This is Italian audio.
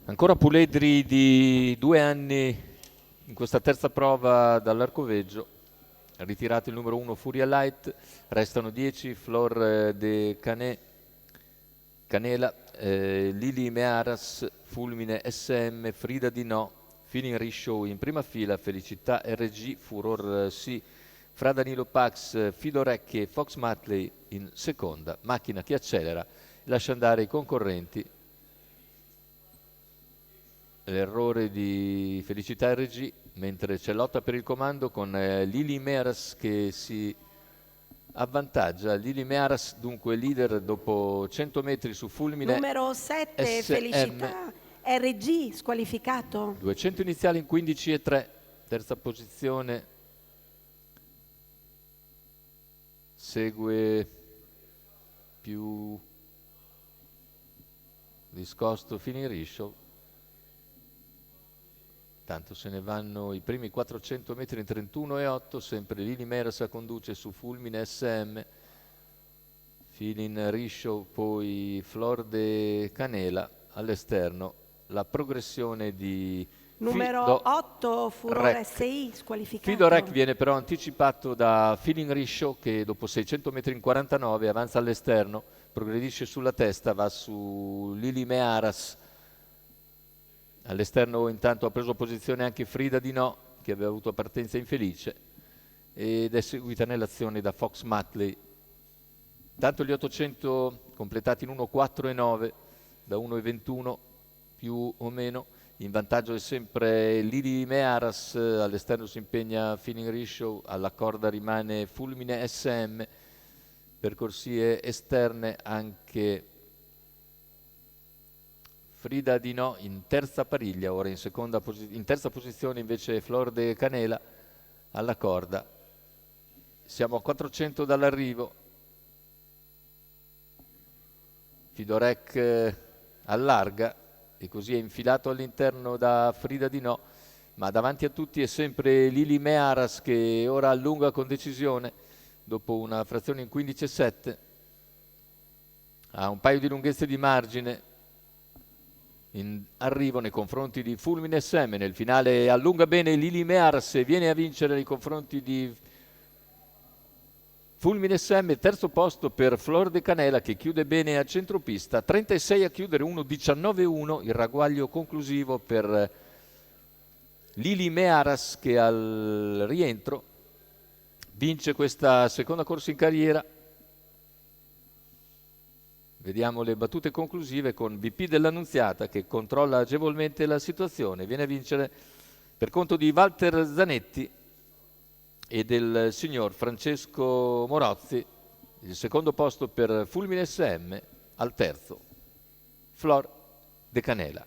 Ancora puledri di 2 anni in questa terza prova dall'Arcoveggio. Ritirato il numero 1 Furia Light, restano 10 Flor Canela, Lili Mearas, Fulmine SM, Frida Di No, Feeling Rishow in prima fila, Felicità RG, Furor C, Fra Danilo Pax, Fidorecchi e Fox Matley in seconda. Macchina che accelera, lascia andare i concorrenti. L'errore di Felicità RG, mentre c'è lotta per il comando con Lili Mearas che si avvantaggia. Lili Mearas dunque leader dopo 100 metri su Fulmine Numero 7, SM, Felicità RG, squalificato. 200 iniziali in 15,3, terza posizione. Segue più discosto Finiriscio. Tanto se ne vanno i primi 400 metri in 31,8, sempre Lili Meras conduce su Fulmine SM, Filin Riscio, poi Flor de Canela all'esterno. La progressione di Numero 8, Furore SI, squalificato. Fidorek viene però anticipato da Filin Riscio che dopo 600 metri in 49 avanza all'esterno, progredisce sulla testa, va su Lili Mearas. All'esterno intanto ha preso posizione anche Frida Di No, che aveva avuto partenza infelice, ed è seguita nell'azione da Fox Matley. Tanto gli 800 completati in 1,4,9, da 1,21 più o meno. In vantaggio è sempre Lili Mearas, all'esterno si impegna Feeling Rishow, alla corda rimane Fulmine SM, percorsie esterne anche Frida Di No in terza pariglia, ora in terza posizione invece Flor de Canela alla corda. Siamo a 400 dall'arrivo. Fidorek allarga e così è infilato all'interno da Frida Di No, ma davanti a tutti è sempre Lili Mearas che ora allunga con decisione dopo una frazione in 15,7. Ha un paio di lunghezze di margine in arrivo nei confronti di Fulmine SM. Nel finale allunga bene Lili Mearas e viene a vincere nei confronti di Fulmine SM. Terzo posto per Flor de Canela che chiude bene a centropista, 36 a chiudere, 1,19,1 il ragguaglio conclusivo per Lili Mearas che al rientro vince questa seconda corsa in carriera. Vediamo le battute conclusive con BP dell'Annunziata che controlla agevolmente la situazione. Viene a vincere per conto di Walter Zanetti e del signor Francesco Morozzi. Il secondo posto per Fulmine SM, al terzo Flor de Canela.